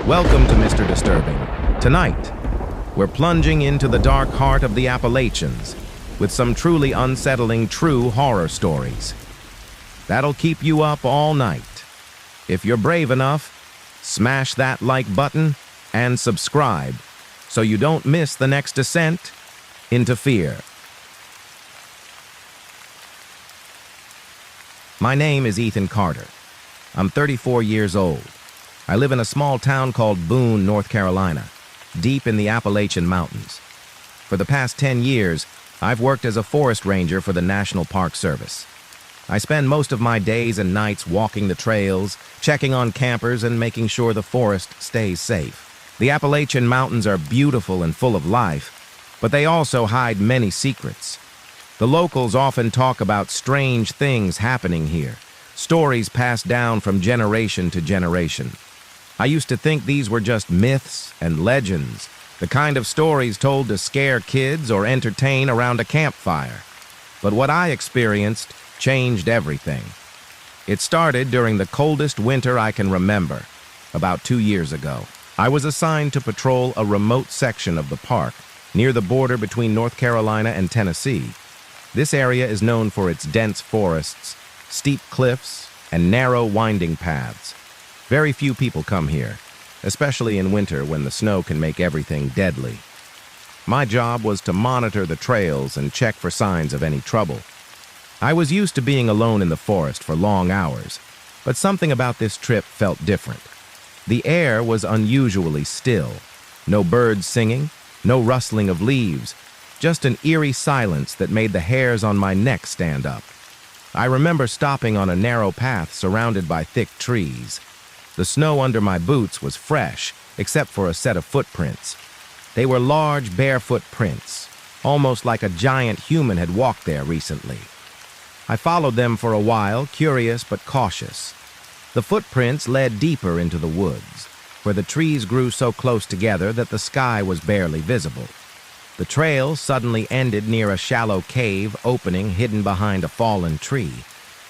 Welcome to Mr. Disturbing. Tonight, we're plunging into the dark heart of the Appalachians with some truly unsettling true horror stories. That'll keep you up all night. If you're brave enough, smash that like button and subscribe so you don't miss the next descent into fear. My name is Ethan Carter. I'm 34 years old. I live in a small town called Boone, North Carolina, deep in the Appalachian Mountains. For the past 10 years, I've worked as a forest ranger for the National Park Service. I spend most of my days and nights walking the trails, checking on campers, and making sure the forest stays safe. The Appalachian Mountains are beautiful and full of life, but they also hide many secrets. The locals often talk about strange things happening here, stories passed down from generation to generation. I used to think these were just myths and legends, the kind of stories told to scare kids or entertain around a campfire. But what I experienced changed everything. It started during the coldest winter I can remember, about 2 years ago. I was assigned to patrol a remote section of the park, near the border between North Carolina and Tennessee. This area is known for its dense forests, steep cliffs, and narrow winding paths. Very few people come here, especially in winter when the snow can make everything deadly. My job was to monitor the trails and check for signs of any trouble. I was used to being alone in the forest for long hours, but something about this trip felt different. The air was unusually still. No birds singing, no rustling of leaves, just an eerie silence that made the hairs on my neck stand up. I remember stopping on a narrow path surrounded by thick trees. The snow under my boots was fresh, except for a set of footprints. They were large, barefoot prints, almost like a giant human had walked there recently. I followed them for a while, curious but cautious. The footprints led deeper into the woods, where the trees grew so close together that the sky was barely visible. The trail suddenly ended near a shallow cave opening hidden behind a fallen tree.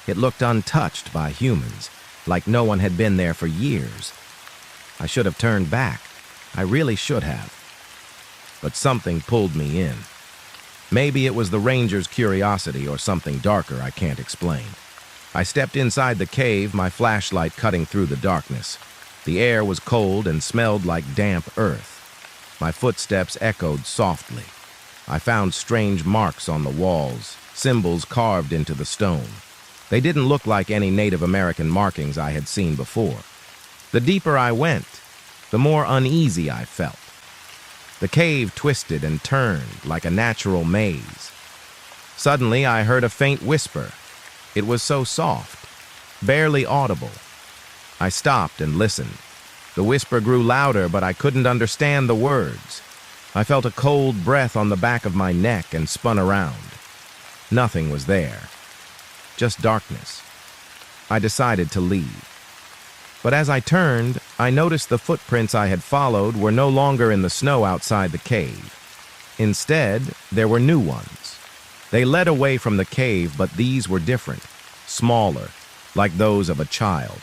It looked untouched by humans, like no one had been there for years. I should have turned back. I really should have. But something pulled me in. Maybe it was the ranger's curiosity or something darker I can't explain. I stepped inside the cave, my flashlight cutting through the darkness. The air was cold and smelled like damp earth. My footsteps echoed softly. I found strange marks on the walls, symbols carved into the stone. They didn't look like any Native American markings I had seen before. The deeper I went, the more uneasy I felt. The cave twisted and turned like a natural maze. Suddenly, I heard a faint whisper. It was so soft, barely audible. I stopped and listened. The whisper grew louder, but I couldn't understand the words. I felt a cold breath on the back of my neck and spun around. Nothing was there. Just darkness. I decided to leave. But as I turned, I noticed the footprints I had followed were no longer in the snow outside the cave. Instead, there were new ones. They led away from the cave, but these were different, smaller, like those of a child.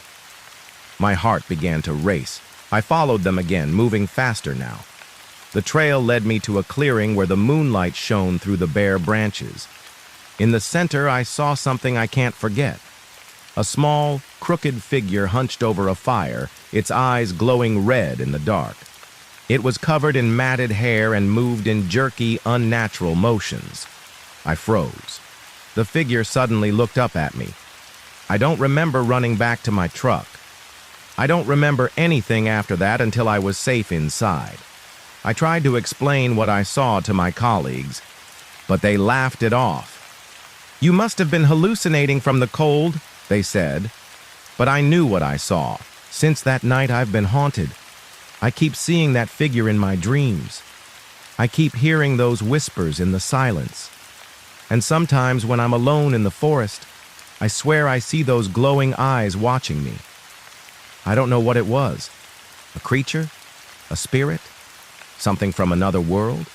My heart began to race. I followed them again, moving faster now. The trail led me to a clearing where the moonlight shone through the bare branches. In the center, I saw something I can't forget. A small, crooked figure hunched over a fire, its eyes glowing red in the dark. It was covered in matted hair and moved in jerky, unnatural motions. I froze. The figure suddenly looked up at me. I don't remember running back to my truck. I don't remember anything after that until I was safe inside. I tried to explain what I saw to my colleagues, but they laughed it off. "You must have been hallucinating from the cold," they said. But I knew what I saw. Since that night, I've been haunted. I keep seeing that figure in my dreams. I keep hearing those whispers in the silence. And sometimes when I'm alone in the forest, I swear I see those glowing eyes watching me. I don't know what it was. A creature? A spirit? Something from another world?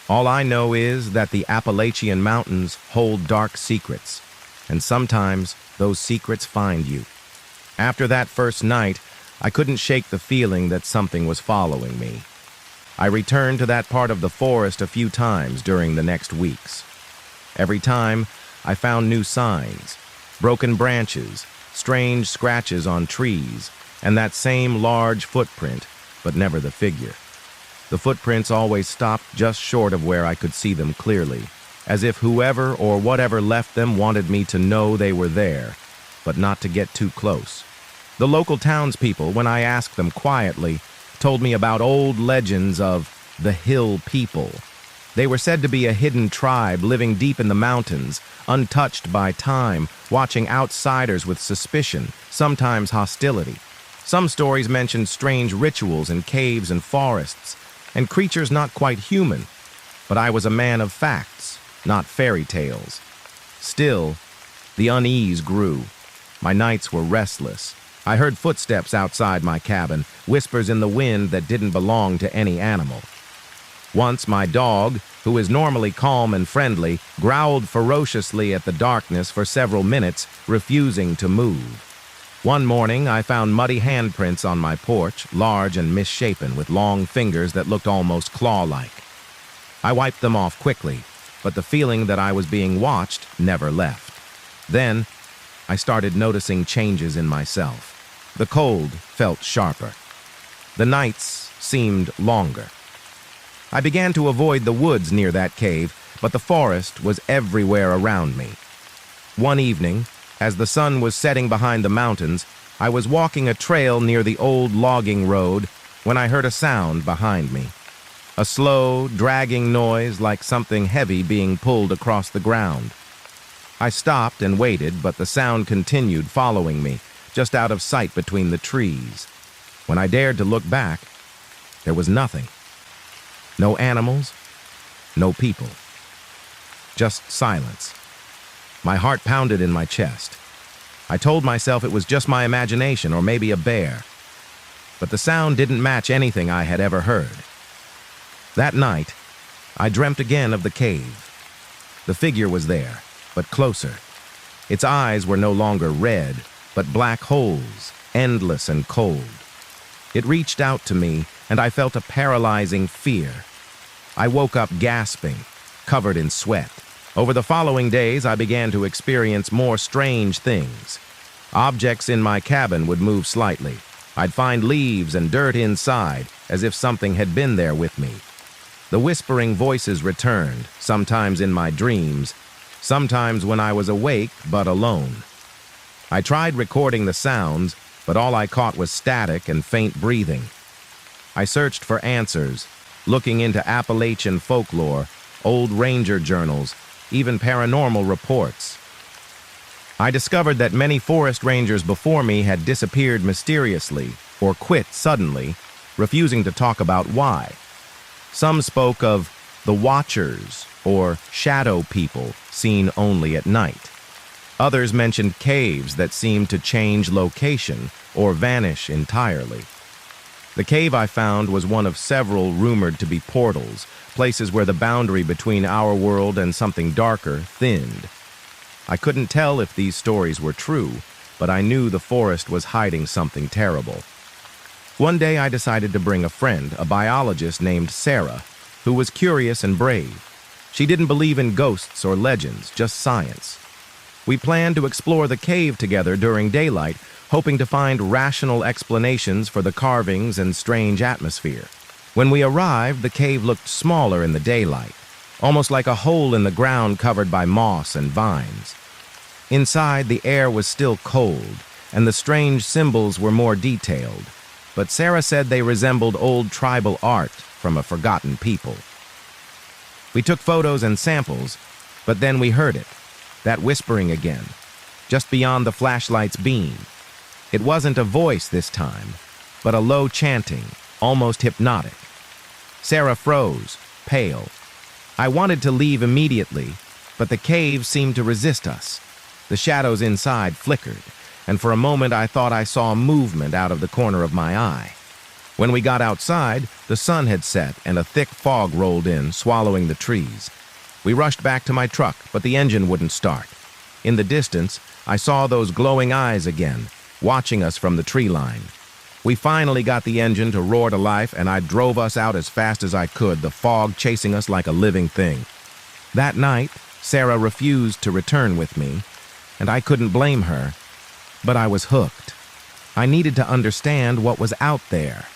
All I know is that the Appalachian Mountains hold dark secrets, and sometimes those secrets find you. After that first night, I couldn't shake the feeling that something was following me. I returned to that part of the forest a few times during the next weeks. Every time, I found new signs, broken branches, strange scratches on trees, and that same large footprint, but never the figure. The footprints always stopped just short of where I could see them clearly, as if whoever or whatever left them wanted me to know they were there, but not to get too close. The local townspeople, when I asked them quietly, told me about old legends of the Hill People. They were said to be a hidden tribe living deep in the mountains, untouched by time, watching outsiders with suspicion, sometimes hostility. Some stories mentioned strange rituals in caves and forests, and creatures not quite human. But I was a man of facts, not fairy tales. Still, the unease grew. My nights were restless. I heard footsteps outside my cabin, whispers in the wind that didn't belong to any animal. Once my dog, who is normally calm and friendly, growled ferociously at the darkness for several minutes, refusing to move. One morning, I found muddy handprints on my porch, large and misshapen, with long fingers that looked almost claw-like. I wiped them off quickly, but the feeling that I was being watched never left. Then, I started noticing changes in myself. The cold felt sharper. The nights seemed longer. I began to avoid the woods near that cave, but the forest was everywhere around me. One evening, as the sun was setting behind the mountains, I was walking a trail near the old logging road when I heard a sound behind me. A slow, dragging noise like something heavy being pulled across the ground. I stopped and waited, but the sound continued following me, just out of sight between the trees. When I dared to look back, there was nothing. No animals, no people. Just silence. My heart pounded in my chest. I told myself it was just my imagination or maybe a bear. But the sound didn't match anything I had ever heard. That night, I dreamt again of the cave. The figure was there, but closer. Its eyes were no longer red, but black holes, endless and cold. It reached out to me, and I felt a paralyzing fear. I woke up gasping, covered in sweat. Over the following days, I began to experience more strange things. Objects in my cabin would move slightly. I'd find leaves and dirt inside, as if something had been there with me. The whispering voices returned, sometimes in my dreams, sometimes when I was awake but alone. I tried recording the sounds, but all I caught was static and faint breathing. I searched for answers, looking into Appalachian folklore, old ranger journals, even paranormal reports. I discovered that many forest rangers before me had disappeared mysteriously or quit suddenly, refusing to talk about why. Some spoke of the Watchers or shadow people seen only at night. Others mentioned caves that seemed to change location or vanish entirely. The cave I found was one of several rumored to be portals, places where the boundary between our world and something darker thinned. I couldn't tell if these stories were true, but I knew the forest was hiding something terrible. One day I decided to bring a friend, a biologist named Sarah, who was curious and brave. She didn't believe in ghosts or legends, just science. We planned to explore the cave together during daylight, hoping to find rational explanations for the carvings and strange atmosphere. When we arrived, the cave looked smaller in the daylight, almost like a hole in the ground covered by moss and vines. Inside, the air was still cold, and the strange symbols were more detailed, but Sarah said they resembled old tribal art from a forgotten people. We took photos and samples, but then we heard it, that whispering again, just beyond the flashlight's beam. It wasn't a voice this time, but a low chanting, almost hypnotic. Sarah froze, pale. I wanted to leave immediately, but the cave seemed to resist us. The shadows inside flickered, and for a moment I thought I saw movement out of the corner of my eye. When we got outside, the sun had set and a thick fog rolled in, swallowing the trees. We rushed back to my truck, but the engine wouldn't start. In the distance, I saw those glowing eyes again, watching us from the tree line. We finally got the engine to roar to life, and I drove us out as fast as I could, the fog chasing us like a living thing. That night, Sarah refused to return with me, and I couldn't blame her, but I was hooked. I needed to understand what was out there.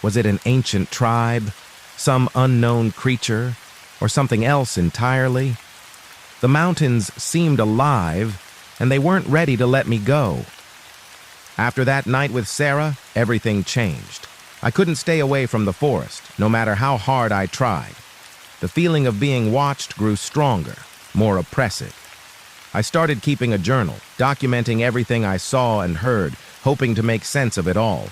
Was it an ancient tribe, some unknown creature, or something else entirely? The mountains seemed alive, and they weren't ready to let me go. After that night with Sarah, everything changed. I couldn't stay away from the forest, no matter how hard I tried. The feeling of being watched grew stronger, more oppressive. I started keeping a journal, documenting everything I saw and heard, hoping to make sense of it all.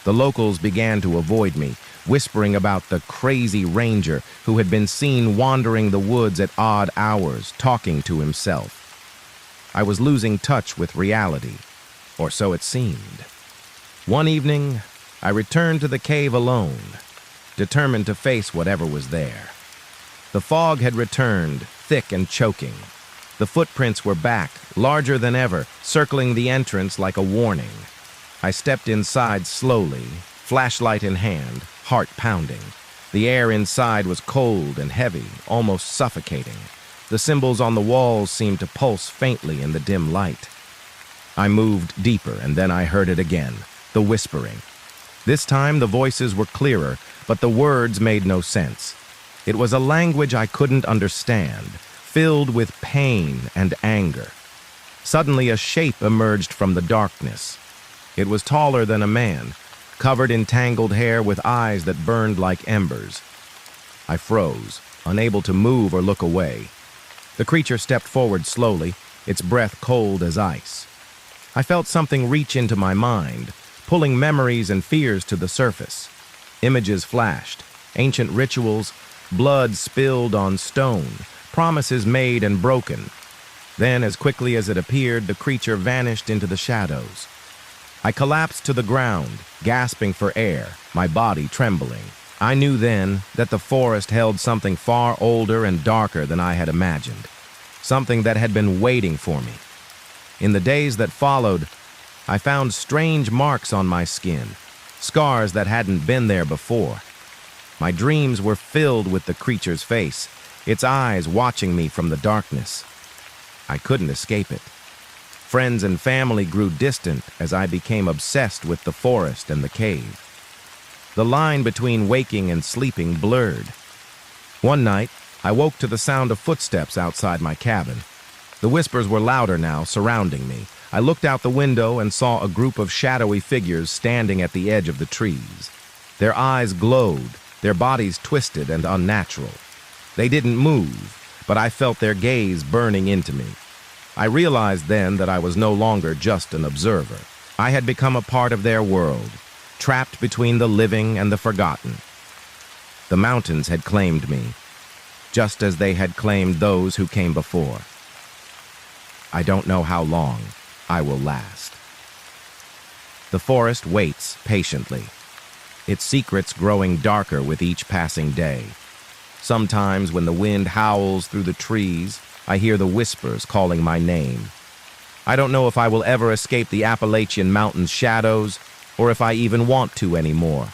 The locals began to avoid me, whispering about the crazy ranger who had been seen wandering the woods at odd hours, talking to himself. I was losing touch with reality, or so it seemed. One evening, I returned to the cave alone, determined to face whatever was there. The fog had returned, thick and choking. The footprints were back, larger than ever, circling the entrance like a warning. I stepped inside slowly, flashlight in hand, heart pounding. The air inside was cold and heavy, almost suffocating. The symbols on the walls seemed to pulse faintly in the dim light. I moved deeper, and then I heard it again, the whispering. This time the voices were clearer, but the words made no sense. It was a language I couldn't understand, filled with pain and anger. Suddenly a shape emerged from the darkness. It was taller than a man, covered in tangled hair with eyes that burned like embers. I froze, unable to move or look away. The creature stepped forward slowly, its breath cold as ice. I felt something reach into my mind, pulling memories and fears to the surface. Images flashed, ancient rituals, blood spilled on stone, promises made and broken. Then, as quickly as it appeared, the creature vanished into the shadows. I collapsed to the ground, gasping for air, my body trembling. I knew then that the forest held something far older and darker than I had imagined, something that had been waiting for me. In the days that followed, I found strange marks on my skin, scars that hadn't been there before. My dreams were filled with the creature's face, its eyes watching me from the darkness. I couldn't escape it. Friends and family grew distant as I became obsessed with the forest and the cave. The line between waking and sleeping blurred. One night, I woke to the sound of footsteps outside my cabin. The whispers were louder now, surrounding me. I looked out the window and saw a group of shadowy figures standing at the edge of the trees. Their eyes glowed, their bodies twisted and unnatural. They didn't move, but I felt their gaze burning into me. I realized then that I was no longer just an observer. I had become a part of their world, trapped between the living and the forgotten. The mountains had claimed me, just as they had claimed those who came before. I don't know how long I will last. The forest waits patiently, its secrets growing darker with each passing day. Sometimes when the wind howls through the trees, I hear the whispers calling my name. I don't know if I will ever escape the Appalachian mountains' shadows, or if I even want to anymore.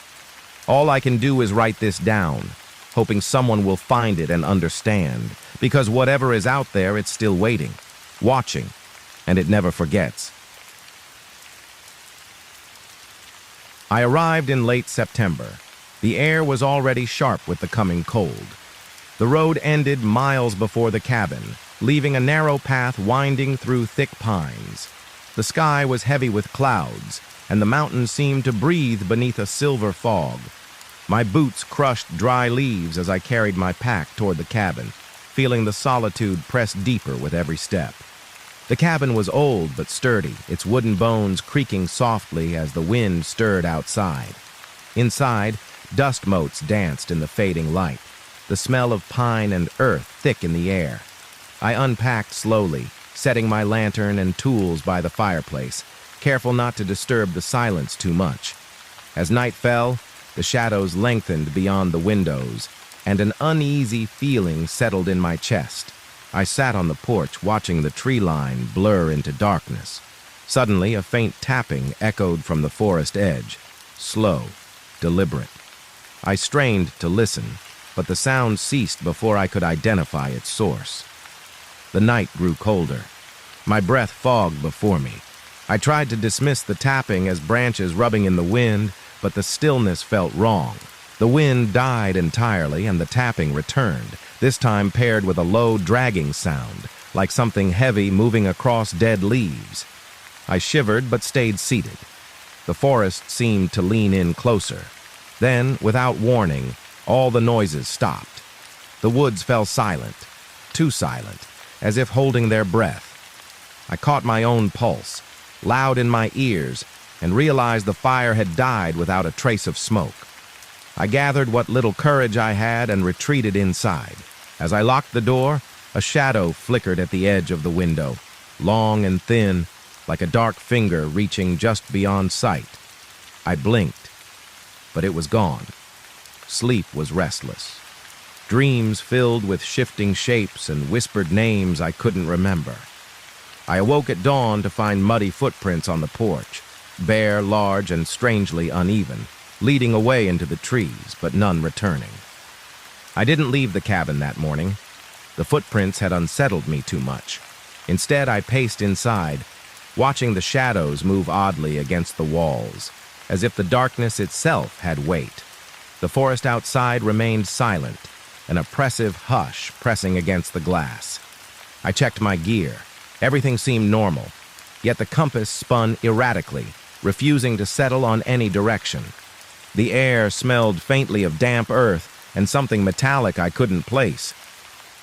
All I can do is write this down, hoping someone will find it and understand, because whatever is out there, it's still waiting, watching, and it never forgets. I arrived in late September. The air was already sharp with the coming cold. The road ended miles before the cabin, leaving a narrow path winding through thick pines. The sky was heavy with clouds, and the mountains seemed to breathe beneath a silver fog. My boots crushed dry leaves as I carried my pack toward the cabin, feeling the solitude press deeper with every step. The cabin was old but sturdy, its wooden bones creaking softly as the wind stirred outside. Inside, dust motes danced in the fading light, the smell of pine and earth thick in the air. I unpacked slowly, setting my lantern and tools by the fireplace, careful not to disturb the silence too much. As night fell, the shadows lengthened beyond the windows, and an uneasy feeling settled in my chest. I sat on the porch, watching the tree line blur into darkness. Suddenly, a faint tapping echoed from the forest edge. slow, deliberate. I strained to listen, but the sound ceased before I could identify its source. The night grew colder. My breath fogged before me. I tried to dismiss the tapping as branches rubbing in the wind, but the stillness felt wrong. The wind died entirely and the tapping returned, this time paired with a low, dragging sound, like something heavy moving across dead leaves. I shivered but stayed seated. The forest seemed to lean in closer. Then, without warning, all the noises stopped. The woods fell silent, too silent, as if holding their breath. I caught my own pulse, loud in my ears, and realized the fire had died without a trace of smoke. I gathered what little courage I had and retreated inside. As I locked the door, a shadow flickered at the edge of the window, long and thin, like a dark finger reaching just beyond sight. I blinked, but it was gone. Sleep was restless. Dreams filled with shifting shapes and whispered names I couldn't remember. I awoke at dawn to find muddy footprints on the porch, bare, large, and strangely uneven, leading away into the trees, but none returning. I didn't leave the cabin that morning. The footprints had unsettled me too much. Instead, I paced inside, watching the shadows move oddly against the walls, as if the darkness itself had weight. The forest outside remained silent, an oppressive hush pressing against the glass. I checked my gear. Everything seemed normal, yet the compass spun erratically, refusing to settle on any direction. The air smelled faintly of damp earth and something metallic I couldn't place.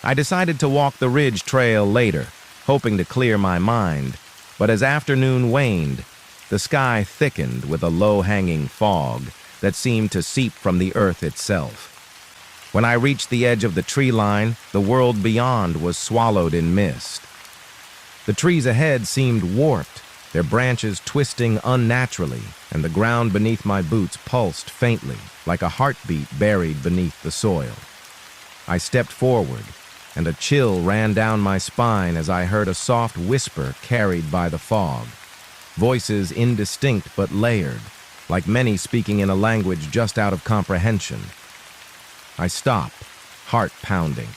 I decided to walk the ridge trail later, hoping to clear my mind, but as afternoon waned, the sky thickened with a low-hanging fog that seemed to seep from the earth itself. When I reached the edge of the tree line, the world beyond was swallowed in mist. The trees ahead seemed warped, their branches twisting unnaturally, and the ground beneath my boots pulsed faintly, like a heartbeat buried beneath the soil. I stepped forward, and a chill ran down my spine as I heard a soft whisper carried by the fog. Voices indistinct but layered, like many speaking in a language just out of comprehension. I stopped, heart pounding.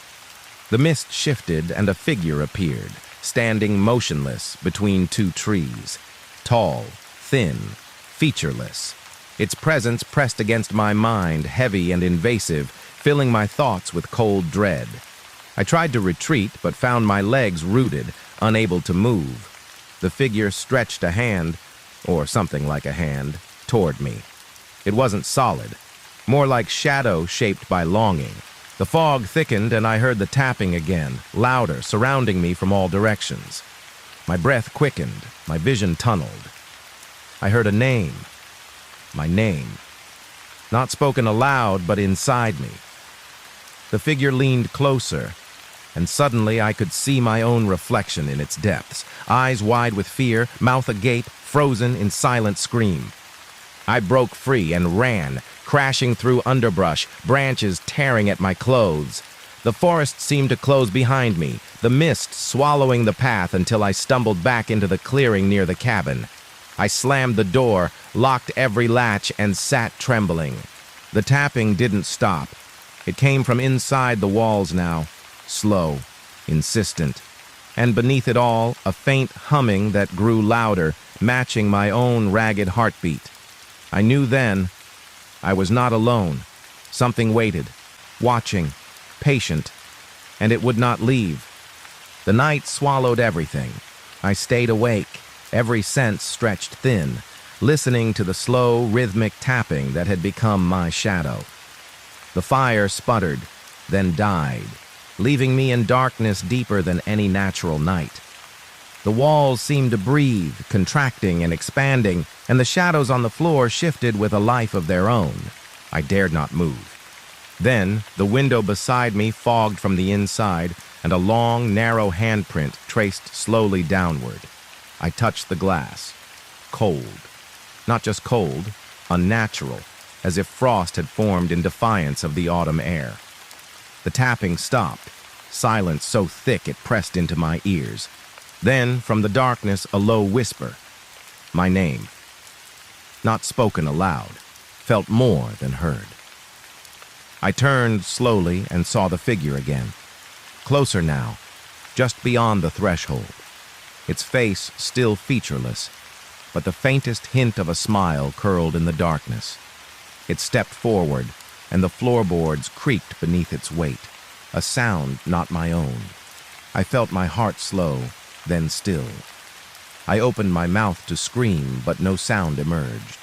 The mist shifted and a figure appeared, standing motionless between two trees, tall, thin, featureless. Its presence pressed against my mind, heavy and invasive, filling my thoughts with cold dread. I tried to retreat, but found my legs rooted, unable to move. The figure stretched a hand, or something like a hand, toward me. It wasn't solid, more like shadow shaped by longing. The fog thickened and I heard the tapping again, louder, surrounding me from all directions. My breath quickened, my vision tunneled. I heard a name. My name. Not spoken aloud, but inside me. The figure leaned closer, and suddenly I could see my own reflection in its depths, eyes wide with fear, mouth agape, frozen in silent scream. I broke free and ran, crashing through underbrush, branches tearing at my clothes. The forest seemed to close behind me, the mist swallowing the path until I stumbled back into the clearing near the cabin. I slammed the door, locked every latch, and sat trembling. The tapping didn't stop. It came from inside the walls now, slow, insistent. And beneath it all, a faint humming that grew louder, matching my own ragged heartbeat. I knew then I was not alone. Something waited, watching, patient, and it would not leave. The night swallowed everything. I stayed awake, every sense stretched thin, listening to the slow, rhythmic tapping that had become my shadow. The fire sputtered, then died, leaving me in darkness deeper than any natural night. The walls seemed to breathe, contracting and expanding, and the shadows on the floor shifted with a life of their own. I dared not move. Then, the window beside me fogged from the inside, and a long, narrow handprint traced slowly downward. I touched the glass. Cold. Not just cold, unnatural, as if frost had formed in defiance of the autumn air. The tapping stopped, silence so thick it pressed into my ears. Then, from the darkness, a low whisper. My name. Not spoken aloud, felt more than heard. I turned slowly and saw the figure again. Closer now, just beyond the threshold. Its face still featureless, but the faintest hint of a smile curled in the darkness. It stepped forward, and the floorboards creaked beneath its weight, a sound not my own. I felt my heart slow, then still. I opened my mouth to scream, but no sound emerged.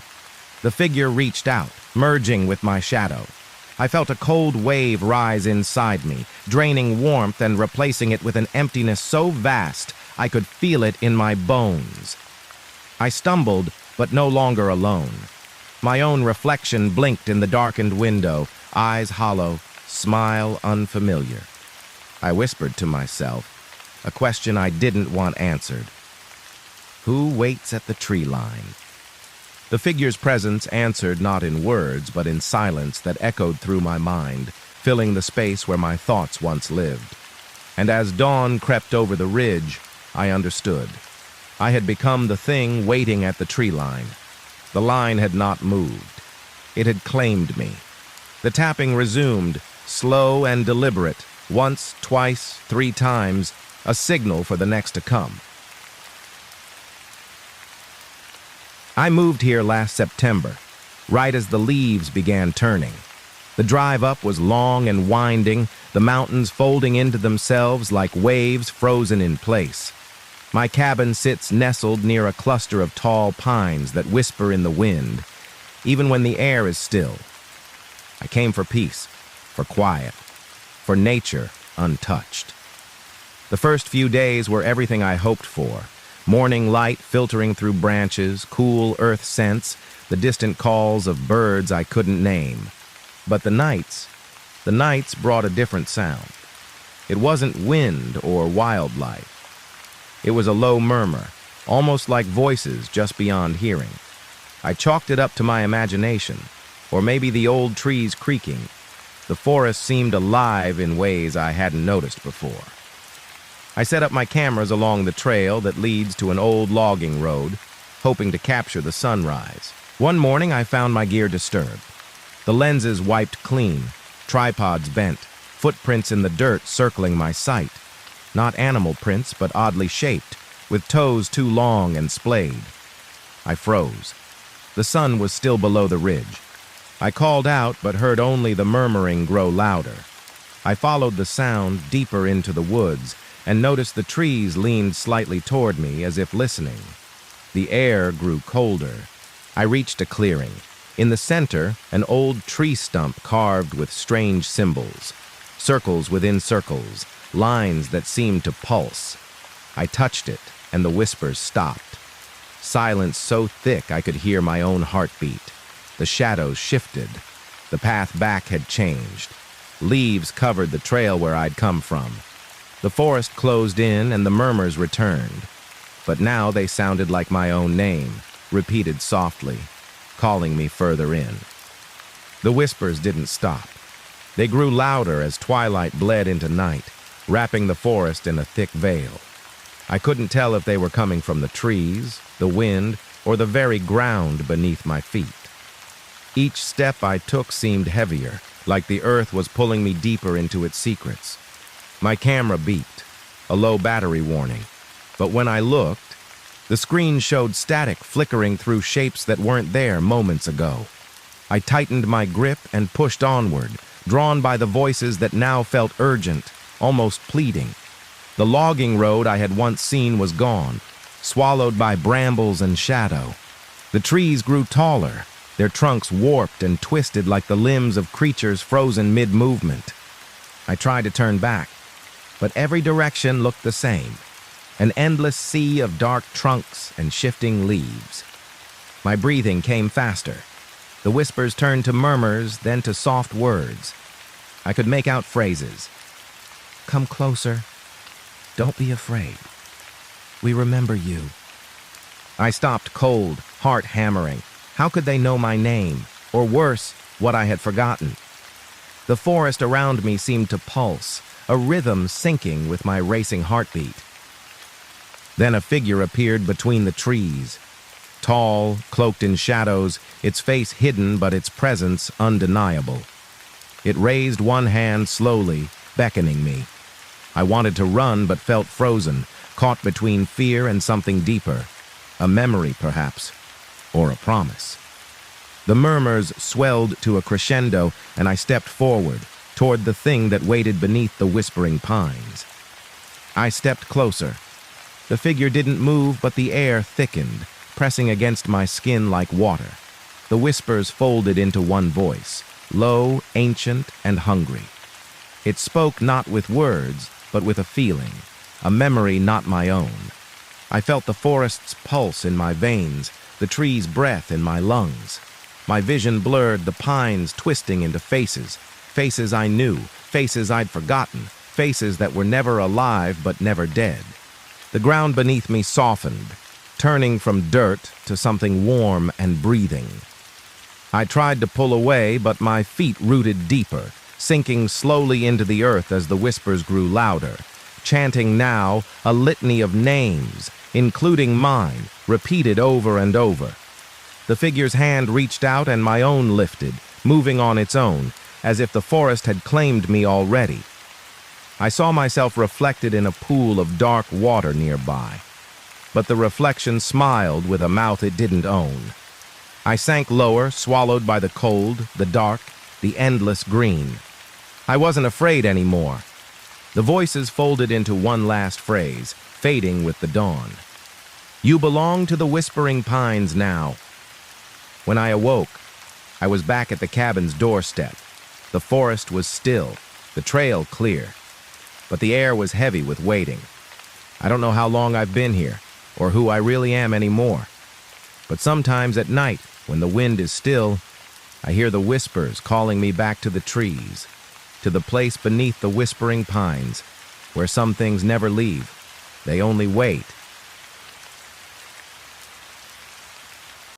The figure reached out, merging with my shadow. I felt a cold wave rise inside me, draining warmth and replacing it with an emptiness so vast I could feel it in my bones. I stumbled, but no longer alone. My own reflection blinked in the darkened window, eyes hollow, smile unfamiliar. I whispered to myself, a question I didn't want answered. Who waits at the tree line? The figure's presence answered not in words, but in silence that echoed through my mind, filling the space where my thoughts once lived. And as dawn crept over the ridge, I understood. I had become the thing waiting at the tree line. The line had not moved. It had claimed me. The tapping resumed, slow and deliberate, once, twice, 3 times, a signal for the next to come. I moved here last September, right as the leaves began turning. The drive up was long and winding, the mountains folding into themselves like waves frozen in place. My cabin sits nestled near a cluster of tall pines that whisper in the wind, even when the air is still. I came for peace, for quiet, for nature untouched. The first few days were everything I hoped for. Morning light filtering through branches, cool earth scents, the distant calls of birds I couldn't name. But the nights brought a different sound. It wasn't wind or wildlife. It was a low murmur, almost like voices just beyond hearing. I chalked it up to my imagination, or maybe the old trees creaking. The forest seemed alive in ways I hadn't noticed before. I set up my cameras along the trail that leads to an old logging road, hoping to capture the sunrise. One morning, I found my gear disturbed. The lenses wiped clean, tripods bent, footprints in the dirt circling my sight. Not animal prints, but oddly shaped, with toes too long and splayed. I froze. The sun was still below the ridge. I called out, but heard only the murmuring grow louder. I followed the sound deeper into the woods, and noticed the trees leaned slightly toward me as if listening. The air grew colder. I reached a clearing. In the center, an old tree stump carved with strange symbols. Circles within circles, lines that seemed to pulse. I touched it, and the whispers stopped. Silence so thick I could hear my own heartbeat. The shadows shifted. The path back had changed. Leaves covered the trail where I'd come from. The forest closed in and the murmurs returned. But now they sounded like my own name, repeated softly, calling me further in. The whispers didn't stop. They grew louder as twilight bled into night, wrapping the forest in a thick veil. I couldn't tell if they were coming from the trees, the wind, or the very ground beneath my feet. Each step I took seemed heavier, like the earth was pulling me deeper into its secrets. My camera beeped, a low battery warning. But when I looked, the screen showed static flickering through shapes that weren't there moments ago. I tightened my grip and pushed onward, drawn by the voices that now felt urgent, almost pleading. The logging road I had once seen was gone, swallowed by brambles and shadow. The trees grew taller, their trunks warped and twisted like the limbs of creatures frozen mid-movement. I tried to turn back, but every direction looked the same, an endless sea of dark trunks and shifting leaves. My breathing came faster. The whispers turned to murmurs, then to soft words. I could make out phrases. Come closer. Don't be afraid. We remember you. I stopped cold, heart hammering. How could they know my name? Or worse, what I had forgotten? The forest around me seemed to pulse, a rhythm syncing with my racing heartbeat. Then a figure appeared between the trees. Tall, cloaked in shadows, its face hidden but its presence undeniable. It raised one hand slowly, beckoning me. I wanted to run but felt frozen, caught between fear and something deeper. A memory, perhaps, or a promise. The murmurs swelled to a crescendo, and I stepped forward, toward the thing that waited beneath the whispering pines. I stepped closer. The figure didn't move, but the air thickened, pressing against my skin like water. The whispers folded into one voice, low, ancient, and hungry. It spoke not with words, but with a feeling, a memory not my own. I felt the forest's pulse in my veins, the tree's breath in my lungs. My vision blurred, the pines twisting into faces, faces I knew, faces I'd forgotten, faces that were never alive but never dead. The ground beneath me softened, turning from dirt to something warm and breathing. I tried to pull away, but my feet rooted deeper, sinking slowly into the earth as the whispers grew louder, chanting now a litany of names, including mine, repeated over and over. The figure's hand reached out and my own lifted, moving on its own, as if the forest had claimed me already. I saw myself reflected in a pool of dark water nearby, but the reflection smiled with a mouth it didn't own. I sank lower, swallowed by the cold, the dark, the endless green. I wasn't afraid anymore. The voices folded into one last phrase, fading with the dawn. You belong to the whispering pines now. When I awoke, I was back at the cabin's doorstep. The forest was still, the trail clear, but the air was heavy with waiting. I don't know how long I've been here, or who I really am anymore. But sometimes at night, when the wind is still, I hear the whispers calling me back to the trees, to the place beneath the whispering pines, where some things never leave. They only wait,